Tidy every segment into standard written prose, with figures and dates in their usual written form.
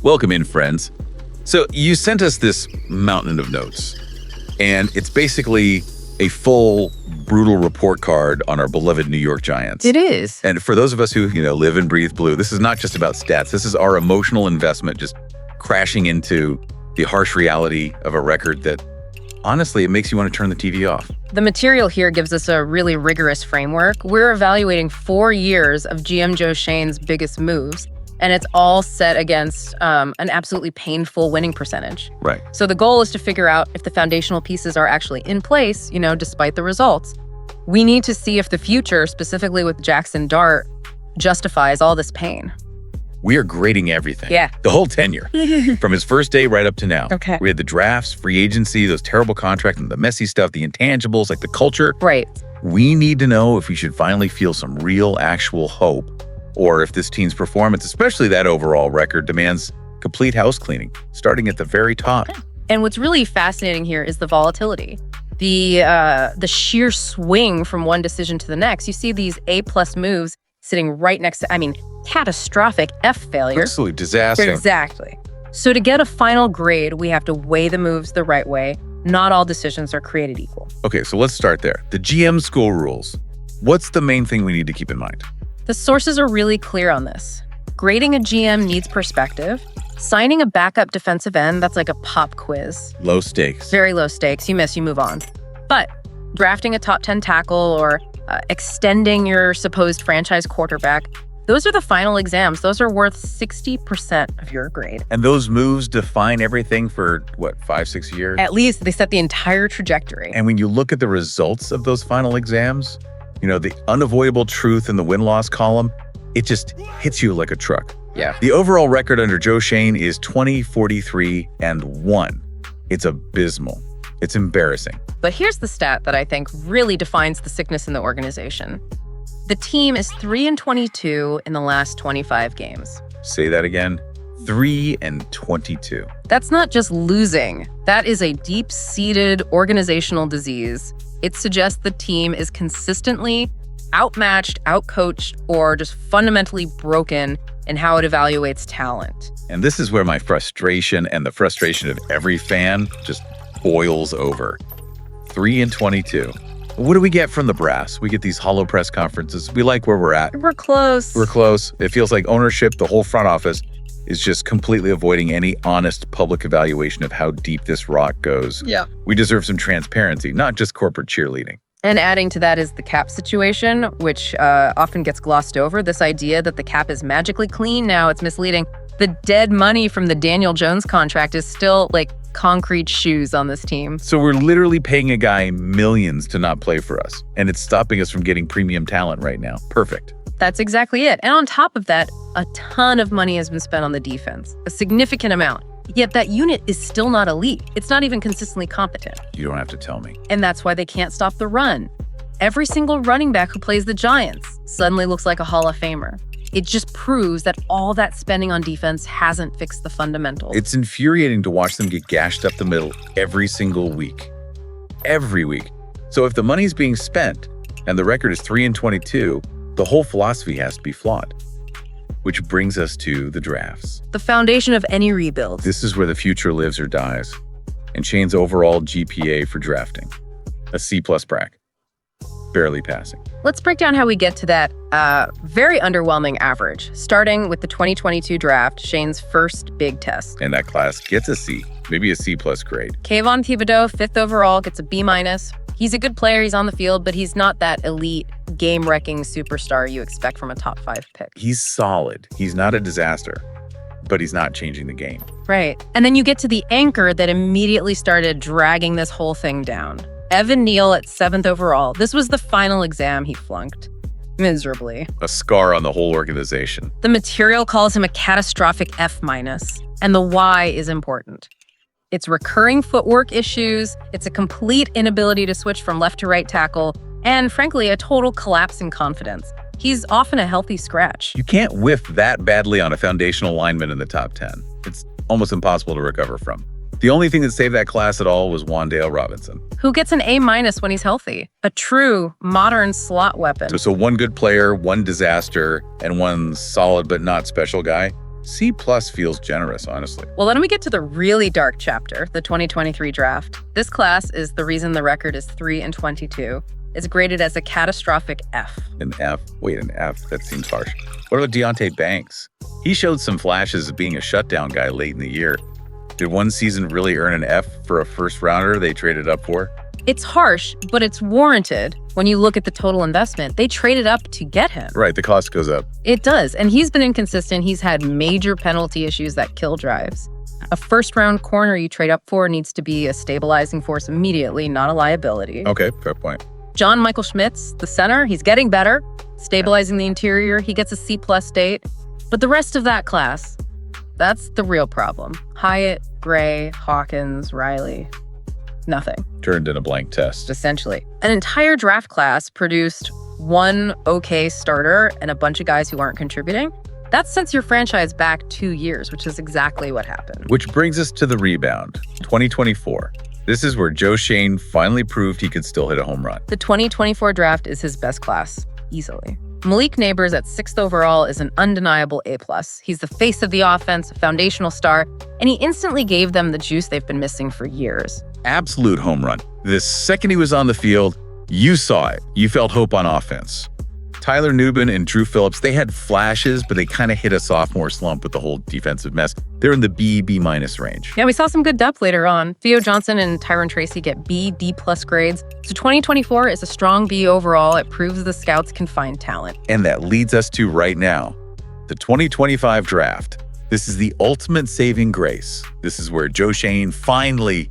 Welcome in, friends. So you sent us this mountain of notes, and it's basically a full, brutal report card on our beloved New York Giants. It is. And for those of us who, live and breathe blue, this is not just about stats. This is our emotional investment just crashing into the harsh reality of a record that, honestly, it makes you want to turn the TV off. The material here gives us a really rigorous framework. We're evaluating 4 years of GM Joe Schoen's biggest moves, and it's all set against an absolutely painful winning percentage. Right. So the goal is to figure out if the foundational pieces are actually in place, despite the results. We need to see if the future, specifically with Jackson Dart, justifies all this pain. We are grading everything. Yeah. The whole tenure. From his first day right up to now. Okay. We had the drafts, free agency, those terrible contracts, and the messy stuff, the intangibles, like the culture. Right. We need to know if we should finally feel some real, actual hope, or if this team's performance, especially that overall record, demands complete house cleaning, starting at the very top. And what's really fascinating here is the volatility. The sheer swing from one decision to the next. You see these A-plus moves sitting right next to, catastrophic F failure. Absolute disaster. Exactly. So to get a final grade, we have to weigh the moves the right way. Not all decisions are created equal. Okay, so let's start there. The GM school rules. What's the main thing we need to keep in mind? The sources are really clear on this. Grading a GM needs perspective. Signing a backup defensive end, that's like a pop quiz. Low stakes. Very low stakes. You miss, you move on. But drafting a top 10 tackle or extending your supposed franchise quarterback, those are the final exams. Those are worth 60% of your grade. And those moves define everything for, 5-6 years? At least they set the entire trajectory. And when you look at the results of those final exams, the unavoidable truth in the win-loss column, it just hits you like a truck. Yeah. The overall record under Joe Schoen is 20-43-1. It's abysmal. It's embarrassing. But here's the stat that I think really defines the sickness in the organization. The team is 3-22 in the last 25 games. Say that again. 3-22. That's not just losing. That is a deep-seated organizational disease. It suggests the team is consistently outmatched, outcoached, or just fundamentally broken in how it evaluates talent. And this is where my frustration and the frustration of every fan just boils over. 3-22. What do we get from the brass? We get these hollow press conferences. We like where we're at. We're close. We're close. It feels like ownership, the whole front office, is just completely avoiding any honest public evaluation of how deep this rot goes. Yeah. We deserve some transparency, not just corporate cheerleading. And adding to that is the cap situation, which often gets glossed over. This idea that the cap is magically clean now, it's misleading. The dead money from the Daniel Jones contract is still like concrete shoes on this team. So we're literally paying a guy millions to not play for us, and it's stopping us from getting premium talent right now. Perfect. That's exactly it. And on top of that, a ton of money has been spent on the defense, a significant amount. Yet that unit is still not elite. It's not even consistently competent. You don't have to tell me. And that's why they can't stop the run. Every single running back who plays the Giants suddenly looks like a Hall of Famer. It just proves that all that spending on defense hasn't fixed the fundamentals. It's infuriating to watch them get gashed up the middle every single week. Every week. So if the money's being spent and the record is 3-22, the whole philosophy has to be flawed. Which brings us to the drafts. The foundation of any rebuild. This is where the future lives or dies. And Shane's overall GPA for drafting. A C+ bracket. Barely passing. Let's break down how we get to that very underwhelming average, starting with the 2022 draft, Shane's first big test. And that class gets a C, maybe a C+ grade. Kayvon Thibodeau, 5th overall, gets a B-. He's a good player, he's on the field, but he's not that elite, game-wrecking superstar you expect from a top 5 pick. He's solid. He's not a disaster, but he's not changing the game. Right. And then you get to the anchor that immediately started dragging this whole thing down. Evan Neal at 7th overall. This was the final exam he flunked. Miserably. A scar on the whole organization. The material calls him a catastrophic F-, and the why is important. It's recurring footwork issues, it's a complete inability to switch from left to right tackle, and frankly, a total collapse in confidence. He's often a healthy scratch. You can't whiff that badly on a foundational lineman in the top 10. It's almost impossible to recover from. The only thing that saved that class at all was Wan'Dale Robinson. Who gets an A- when he's healthy. A true, modern slot weapon. So one good player, one disaster, and one solid but not special guy. C+ feels generous, honestly. Well, then we get to the really dark chapter, the 2023 draft. This class is the reason the record is 3-22. It's graded as a catastrophic F. An F? Wait, an F? That seems harsh. What about Deonte Banks? He showed some flashes of being a shutdown guy late in the year. Did one season really earn an F for a first-rounder they traded up for? It's harsh, but it's warranted when you look at the total investment. They traded up to get him. Right, the cost goes up. It does, and he's been inconsistent. He's had major penalty issues that kill drives. A first-round corner you trade up for needs to be a stabilizing force immediately, not a liability. Okay, fair point. John Michael Schmitz, the center, he's getting better, stabilizing the interior. He gets a C+ state. But the rest of that class, that's the real problem. Hyatt, Gray, Hawkins, Riley, nothing. Turned in a blank test. Essentially. An entire draft class produced one okay starter and a bunch of guys who aren't contributing. That sets your franchise back 2 years, which is exactly what happened. Which brings us to the rebound, 2024. This is where Joe Schoen finally proved he could still hit a home run. The 2024 draft is his best class, easily. Malik Neighbors at 6th overall is an undeniable A+. He's the face of the offense, a foundational star, and he instantly gave them the juice they've been missing for years. Absolute home run. The second he was on the field, you saw it. You felt hope on offense. Tyler Nubin and Drew Phillips, they had flashes, but they kind of hit a sophomore slump with the whole defensive mess. They're in the B range. Yeah, we saw some good depth later on. Theo Johnson and Tyron Tracy get B, D+ grades. So 2024 is a strong B overall. It proves the scouts can find talent. And that leads us to right now, the 2025 draft. This is the ultimate saving grace. This is where Joe Schoen finally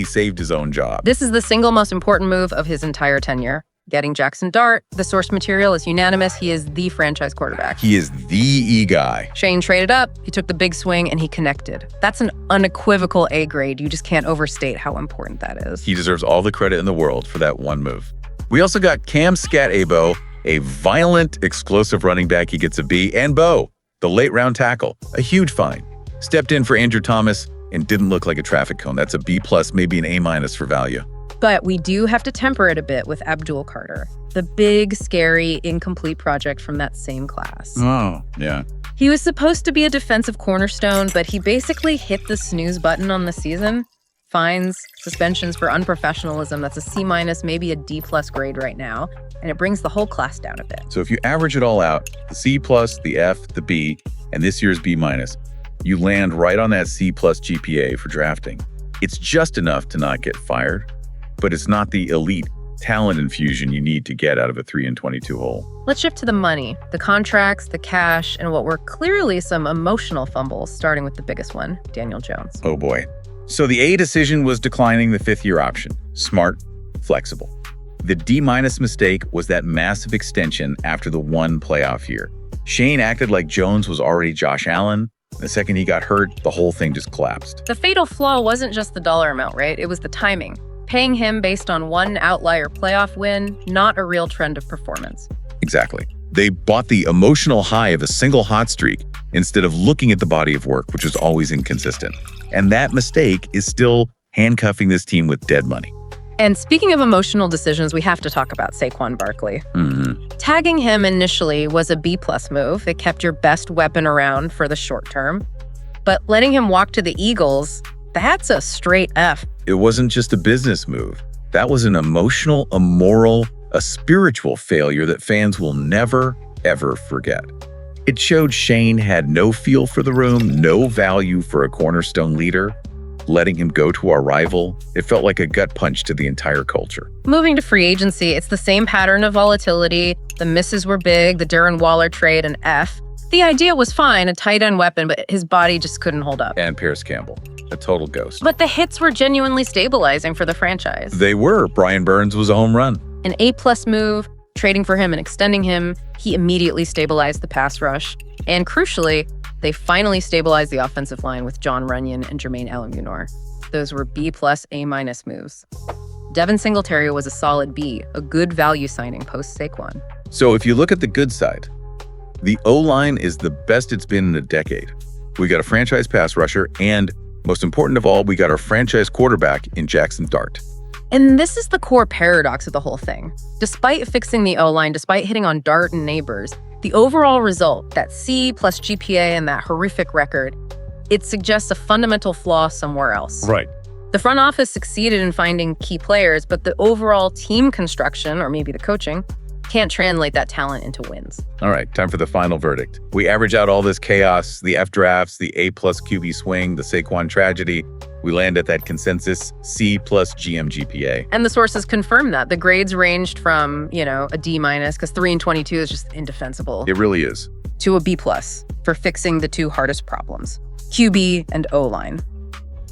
saved his own job. This is the single most important move of his entire tenure. Getting Jackson Dart. The source material is unanimous. He is the franchise quarterback. He is the E guy. Schoen traded up, he took the big swing, and he connected. That's an unequivocal A grade. You just can't overstate how important that is. He deserves all the credit in the world for that one move. We also got Cam Scat Abo, a violent, explosive running back. He gets a B. And Bo, the late round tackle, a huge find. Stepped in for Andrew Thomas and didn't look like a traffic cone. That's a B+, maybe an A- for value. But we do have to temper it a bit with Abdul Carter, the big, scary, incomplete project from that same class. Oh, yeah. He was supposed to be a defensive cornerstone, but he basically hit the snooze button on the season. Fines, suspensions for unprofessionalism, that's a C-, maybe a D+ grade right now, and it brings the whole class down a bit. So if you average it all out, the C+, the F, the B, and this year's B-, you land right on that C+ GPA for drafting. It's just enough to not get fired, but it's not the elite talent infusion you need to get out of a 3-22 hole. Let's shift to the money, the contracts, the cash, and what were clearly some emotional fumbles, starting with the biggest one, Daniel Jones. Oh boy. So the A decision was declining the 5th-year option. Smart, flexible. The D- mistake was that massive extension after the one playoff year. Schoen acted like Jones was already Josh Allen. The second he got hurt, the whole thing just collapsed. The fatal flaw wasn't just the dollar amount, right? It was the timing. Paying him based on one outlier playoff win, not a real trend of performance. Exactly. They bought the emotional high of a single hot streak instead of looking at the body of work, which was always inconsistent. And that mistake is still handcuffing this team with dead money. And speaking of emotional decisions, we have to talk about Saquon Barkley. Tagging him initially was a B+ move. It kept your best weapon around for the short term. But letting him walk to the Eagles, that's a straight F. It wasn't just a business move. That was an emotional, a moral, a spiritual failure that fans will never, ever forget. It showed Schoen had no feel for the room, no value for a cornerstone leader. Letting him go to our rival, it felt like a gut punch to the entire culture. Moving to free agency, it's the same pattern of volatility. The misses were big, the Darren Waller trade, an F. The idea was fine, a tight end weapon, but his body just couldn't hold up. And Pierce Campbell, a total ghost. But the hits were genuinely stabilizing for the franchise. They were. Brian Burns was a home run. An A+ move, trading for him and extending him, he immediately stabilized the pass rush. And crucially, they finally stabilized the offensive line with John Runyon and Jermaine Eluemunor. Those were B+, A- moves. Devin Singletary was a solid B, a good value signing post-Saquon. So if you look at the good side, the O-line is the best it's been in a decade. We got a franchise pass rusher, and most important of all, we got our franchise quarterback in Jackson Dart. And this is the core paradox of the whole thing. Despite fixing the O-line, despite hitting on Dart and Neighbors, The overall result, that C plus GPA and that horrific record, it suggests a fundamental flaw somewhere else. Right. The front office succeeded in finding key players, but the overall team construction, or maybe the coaching, can't translate that talent into wins. All right, time for the final verdict. We average out all this chaos, the F drafts, the A plus QB swing, the Saquon tragedy. We land at that consensus C plus GM GPA. And the sources confirm that. The grades ranged from, a D minus, because 3 and 22 is just indefensible, It really is. to a B plus for fixing the two hardest problems, QB and O-line.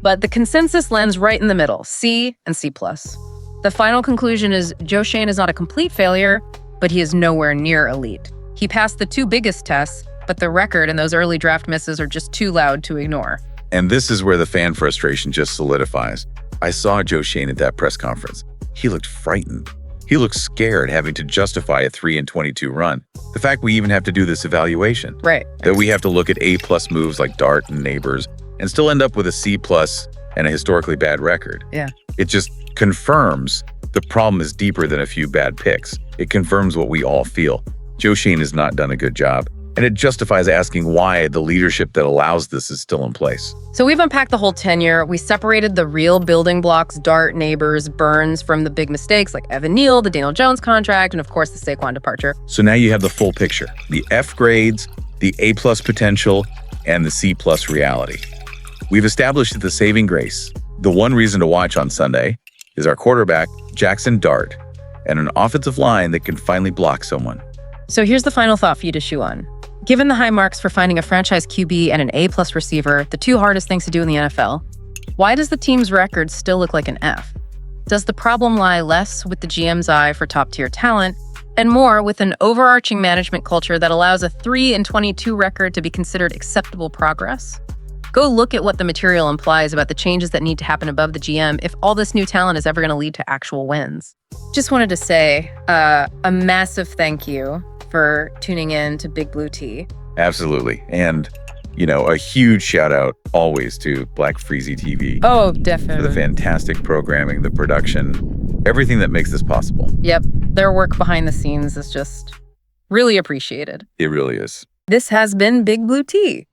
But the consensus lands right in the middle, C and C plus. The final conclusion is Joe Schoen is not a complete failure, but he is nowhere near elite. He passed the two biggest tests, but the record and those early draft misses are just too loud to ignore. And this is where the fan frustration just solidifies. I saw Joe Schoen at that press conference. He looked frightened. He looked scared having to justify a 3 and 22 run. The fact we even have to do this evaluation. Right. That we have to look at A plus moves like Dart and Neighbors and still end up with a C plus and a historically bad record. Yeah. It just confirms the problem is deeper than a few bad picks. It confirms what we all feel. Joe Schoen has not done a good job. And it justifies asking why the leadership that allows this is still in place. So we've unpacked the whole tenure. We separated the real building blocks, Dart, Neighbors, Burns, from the big mistakes like Evan Neal, the Daniel Jones contract, and of course the Saquon departure. So now you have the full picture. The F grades, the A plus potential, and the C plus reality. We've established that the saving grace, the one reason to watch on Sunday, is our quarterback, Jackson Dart, and an offensive line that can finally block someone. So here's the final thought for you to chew on. Given the high marks for finding a franchise QB and an A-plus receiver, the two hardest things to do in the NFL, why does the team's record still look like an F? Does the problem lie less with the GM's eye for top-tier talent and more with an overarching management culture that allows a 3 and 22 record to be considered acceptable progress? Go look at what the material implies about the changes that need to happen above the GM if all this new talent is ever going to lead to actual wins. Just wanted to say a massive thank you for tuning in to Big Blue Tea. Absolutely. And, a huge shout out always to BLKFREEZYTV. Oh, For definitely. the fantastic programming, the production, everything that makes this possible. Yep. Their work behind the scenes is just really appreciated. It really is. This has been Big Blue Tea.